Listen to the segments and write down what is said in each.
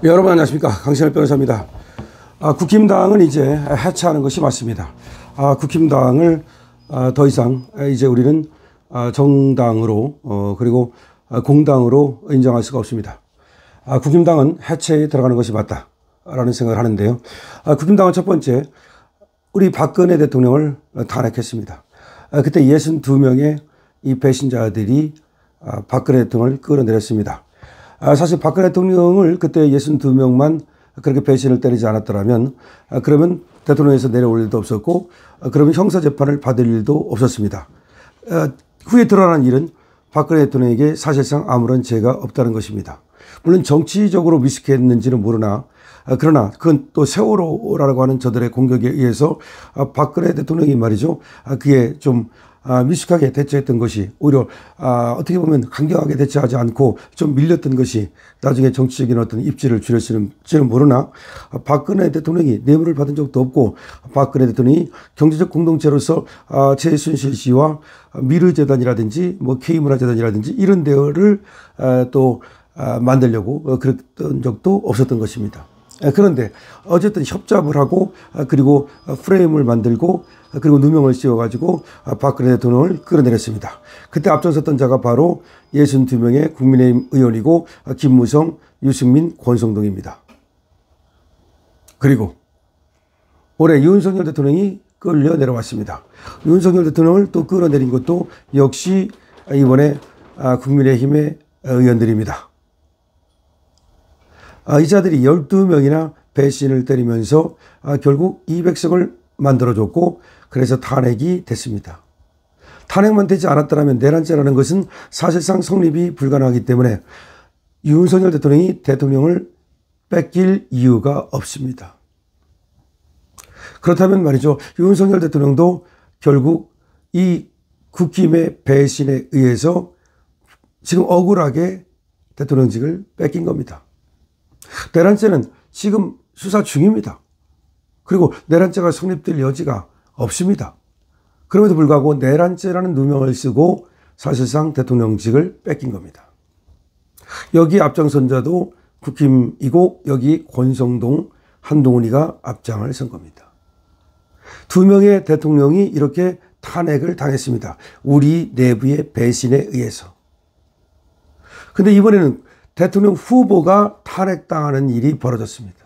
여러분 안녕하십니까, 강신일 변호사입니다. 국힘당은 이제 해체하는 것이 맞습니다. 국힘당을 더 이상 이제 우리는 정당으로 그리고 공당으로 인정할 수가 없습니다. 국힘당은 해체에 들어가는 것이 맞다라는 생각을 하는데요. 국힘당은 첫 번째, 우리 박근혜 대통령을 탄핵했습니다. 그때 62명의 이 배신자들이 박근혜 대통령을 끌어내렸습니다. 사실 박근혜 대통령을 그때 62명만 그렇게 배신을 때리지 않았더라면 그러면 대통령에서 내려올 일도 없었고 그러면 형사재판을 받을 일도 없었습니다. 후에 드러난 일은 박근혜 대통령에게 사실상 아무런 죄가 없다는 것입니다. 물론 정치적으로 미숙했는지는 모르나 그러나 그건 또 세월호라고 하는 저들의 공격에 의해서 박근혜 대통령이 말이죠, 그게 좀 미숙하게 대처했던 것이 오히려 어떻게 보면 강경하게 대처하지 않고 좀 밀렸던 것이 나중에 정치적인 어떤 입지를 줄였을지는 모르나 박근혜 대통령이 뇌물을 받은 적도 없고 박근혜 대통령이 경제적 공동체로서 최순실 씨와 미르재단이라든지 뭐 K문화재단이라든지 이런 대화를 또 만들려고 그랬던 적도 없었던 것입니다. 그런데 어쨌든 협잡을 하고 그리고 프레임을 만들고 그리고 누명을 씌워가지고 박근혜 대통령을 끌어내렸습니다. 그때 앞장섰던 자가 바로 62명의 국민의힘 의원이고 김무성, 유승민, 권성동입니다. 그리고 올해 윤석열 대통령이 끌려 내려왔습니다. 윤석열 대통령을 또 끌어내린 것도 역시 이번에 국민의힘의 의원들입니다. 이 자들이 12명이나 배신을 때리면서 결국 200석을 만들어줬고 그래서 탄핵이 됐습니다. 탄핵만 되지 않았더라면 내란죄라는 것은 사실상 성립이 불가능하기 때문에 윤석열 대통령이 대통령을 뺏길 이유가 없습니다. 그렇다면 말이죠, 윤석열 대통령도 결국 이 국힘의 배신에 의해서 지금 억울하게 대통령직을 뺏긴 겁니다. 내란죄는 지금 수사 중입니다. 그리고 내란죄가 성립될 여지가 없습니다. 그럼에도 불구하고 내란죄라는 누명을 쓰고 사실상 대통령직을 뺏긴 겁니다. 여기 앞장선 자도 국힘이고 여기 권성동, 한동훈이가 앞장을 선 겁니다. 두 명의 대통령이 이렇게 탄핵을 당했습니다. 우리 내부의 배신에 의해서. 근데 이번에는 대통령 후보가 탄핵당하는 일이 벌어졌습니다.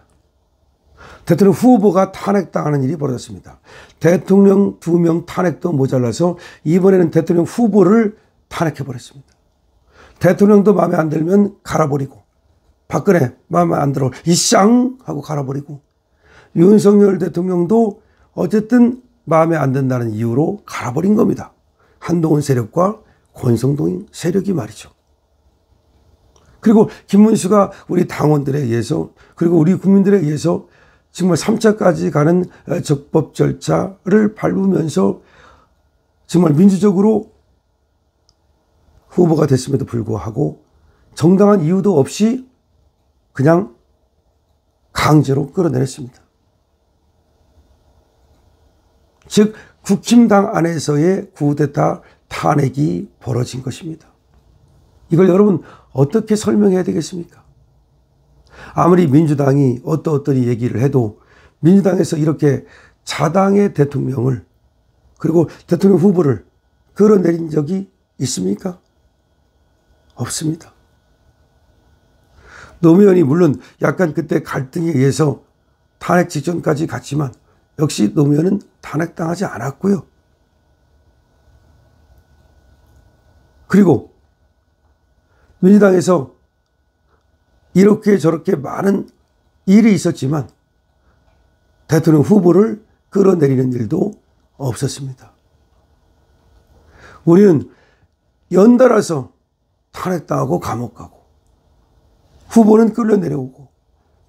대통령 후보가 탄핵당하는 일이 벌어졌습니다. 대통령 2명 탄핵도 모자라서 이번에는 대통령 후보를 탄핵해버렸습니다. 대통령도 마음에 안 들면 갈아버리고 박근혜 마음에 안 들어 이쌍 하고 갈아버리고 윤석열 대통령도 어쨌든 마음에 안 든다는 이유로 갈아버린 겁니다. 한동훈 세력과 권성동 세력이 말이죠. 그리고 김문수가 우리 당원들에 의해서 그리고 우리 국민들에 의해서 정말 3차까지 가는 적법 절차를 밟으면서 정말 민주적으로 후보가 됐음에도 불구하고 정당한 이유도 없이 그냥 강제로 끌어내렸습니다. 즉 국힘당 안에서의 쿠데타 탄핵이 벌어진 것입니다. 이걸 여러분 어떻게 설명해야 되겠습니까? 아무리 민주당이 어떠어떠니 얘기를 해도 민주당에서 이렇게 자당의 대통령을 그리고 대통령 후보를 끌어내린 적이 있습니까? 없습니다. 노무현이 물론 약간 그때 갈등에 의해서 탄핵 직전까지 갔지만 역시 노무현은 탄핵당하지 않았고요. 그리고 민주당에서 이렇게 저렇게 많은 일이 있었지만 대통령 후보를 끌어내리는 일도 없었습니다. 우리는 연달아서 탄핵당하고 감옥 가고 후보는 끌어내려오고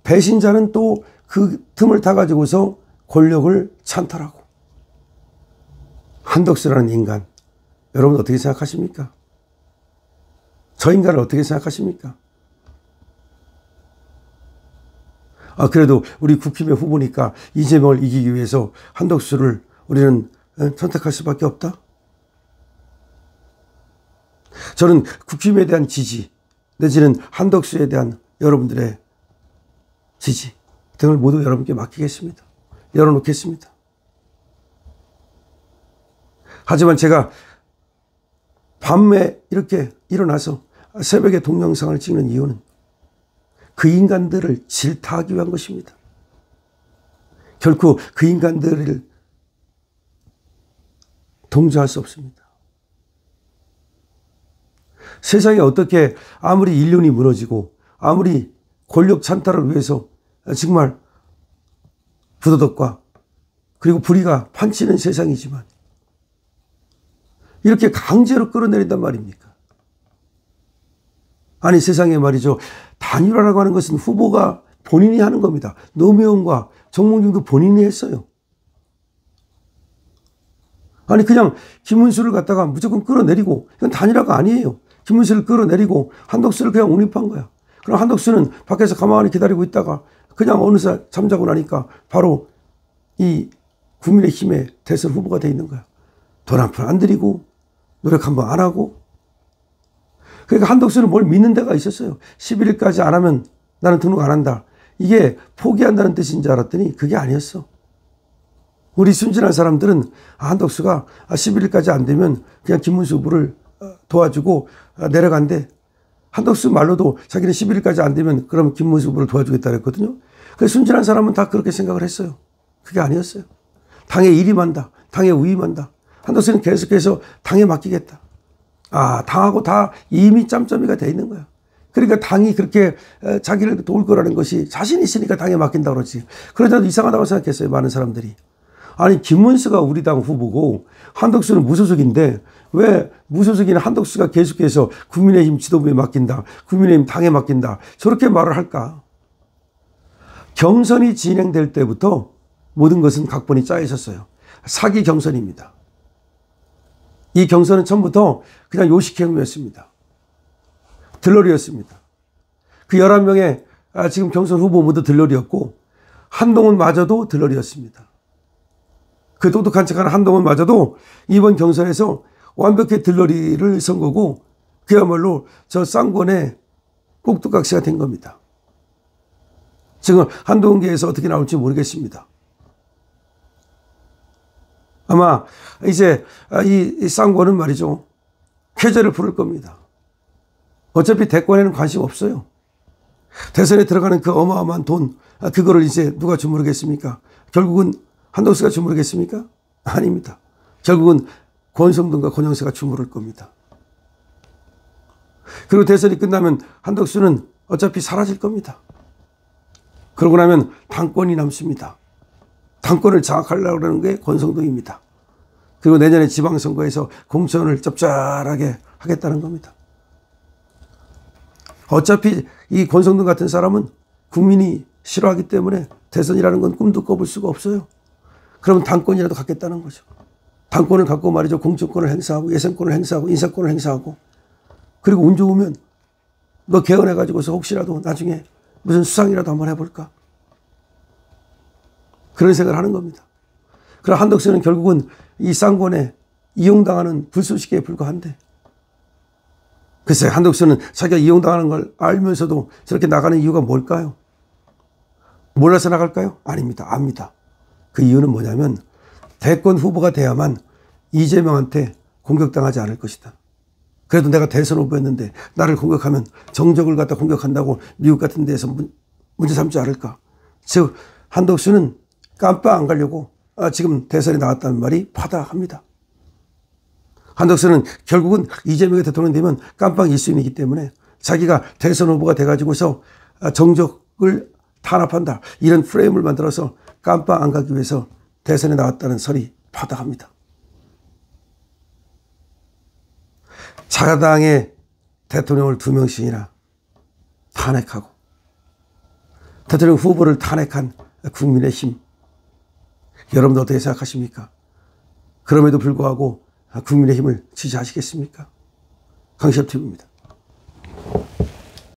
배신자는 또 그 틈을 타가지고서 권력을 찬탈하고 한덕수라는 인간, 여러분 어떻게 생각하십니까? 저 인간을 어떻게 생각하십니까? 그래도 우리 국힘의 후보니까 이재명을 이기기 위해서 한덕수를 우리는 선택할 수밖에 없다? 저는 국힘에 대한 지지 내지는 한덕수에 대한 여러분들의 지지 등을 모두 여러분께 맡기겠습니다. 열어놓겠습니다. 하지만 제가 밤에 이렇게 일어나서 새벽에 동영상을 찍는 이유는 그 인간들을 질타하기 위한 것입니다. 결코 그 인간들을 동조할 수 없습니다. 세상에 어떻게 아무리 인륜이 무너지고 아무리 권력 찬탈을 위해서 정말 부도덕과 그리고 불의가 판치는 세상이지만 이렇게 강제로 끌어내린단 말입니까? 아니 세상에 말이죠. 단일화라고 하는 것은 후보가 본인이 하는 겁니다. 노무현과 정몽준도 본인이 했어요. 아니 그냥 김문수를 갖다가 무조건 끌어내리고 이건 단일화가 아니에요. 김문수를 끌어내리고 한덕수를 그냥 운입한 거야. 그럼 한덕수는 밖에서 가만히 기다리고 있다가 그냥 어느새 잠자고 나니까 바로 이 국민의힘의 대선 후보가 돼 있는 거야. 돈 한 푼 안 들이고 노력 한번 안 하고. 그러니까 한덕수는 뭘 믿는 데가 있었어요. 11일까지 안 하면 나는 등록 안 한다. 이게 포기한다는 뜻인 줄 알았더니 그게 아니었어. 우리 순진한 사람들은 한덕수가 11일까지 안 되면 그냥 김문수 후보를 도와주고 내려간대. 한덕수 말로도 자기는 11일까지 안 되면 그럼 김문수 후보를 도와주겠다 그랬거든요. 그래서 순진한 사람은 다 그렇게 생각을 했어요. 그게 아니었어요. 당에 일임한다. 당에 위임한다. 한덕수는 계속해서 당에 맡기겠다. 당하고 다 이미 짬짬이가 돼 있는 거야. 그러니까 당이 그렇게 자기를 도울 거라는 것이 자신 있으니까 당에 맡긴다 그러지. 그러자도 이상하다고 생각했어요. 많은 사람들이. 아니 김문수가 우리 당 후보고 한덕수는 무소속인데 왜 무소속인 한덕수가 계속해서 국민의힘 지도부에 맡긴다. 국민의힘 당에 맡긴다. 저렇게 말을 할까. 경선이 진행될 때부터 모든 것은 각본이 짜 있었어요. 사기 경선입니다. 이 경선은 처음부터 그냥 요식행위였습니다. 들러리였습니다. 그 11명의 지금 경선 후보 모두 들러리였고 한동훈마저도 들러리였습니다. 그 똑똑한 척하는 한동훈마저도 이번 경선에서 완벽히 들러리를 선 거고 그야말로 저 쌍권의 꼭두각시가 된 겁니다. 지금 한동훈계에서 어떻게 나올지 모르겠습니다. 아마 이제 이 쌍권은 말이죠. 쾌재를 부를 겁니다. 어차피 대권에는 관심 없어요. 대선에 들어가는 그 어마어마한 돈, 그거를 이제 누가 주무르겠습니까? 결국은 한덕수가 주무르겠습니까? 아닙니다. 결국은 권성동과 권영세가 주무를 겁니다. 그리고 대선이 끝나면 한덕수는 어차피 사라질 겁니다. 그러고 나면 당권이 남습니다. 당권을 장악하려고 하는 게 권성동입니다. 그리고 내년에 지방선거에서 공천을 짭짤하게 하겠다는 겁니다. 어차피 이 권성동 같은 사람은 국민이 싫어하기 때문에 대선이라는 건 꿈도 꿔볼 수가 없어요. 그러면 당권이라도 갖겠다는 거죠. 당권을 갖고 말이죠. 공천권을 행사하고 예산권을 행사하고 인사권을 행사하고 그리고 운 좋으면 너 개헌해가지고서 혹시라도 나중에 무슨 수상이라도 한번 해볼까. 그런 생각을 하는 겁니다. 그럼 한덕수는 결국은 이 쌍권에 이용당하는 불쏘시개에 불과한데 글쎄 한덕수는 자기가 이용당하는 걸 알면서도 저렇게 나가는 이유가 뭘까요? 몰라서 나갈까요? 아닙니다. 압니다. 그 이유는 뭐냐면 대권 후보가 돼야만 이재명한테 공격당하지 않을 것이다. 그래도 내가 대선 후보였는데 나를 공격하면 정적을 갖다 공격한다고 미국 같은 데에서 문제 삼지 않을까. 즉 한덕수는 깜빡 안 가려고 지금 대선에 나왔다는 말이 파다합니다. 한덕수는 결국은 이재명이 대통령 되면 깜빡 1순위이기 때문에 자기가 대선 후보가 돼가지고서 정적을 탄압한다. 이런 프레임을 만들어서 깜빡 안 가기 위해서 대선에 나왔다는 설이 파다합니다. 자당의 대통령을 2명씩이나 탄핵하고 대통령 후보를 탄핵한 국민의힘. 여러분들 어떻게 생각하십니까? 그럼에도 불구하고 국민의힘을 지지하시겠습니까? 강시엽TV입니다.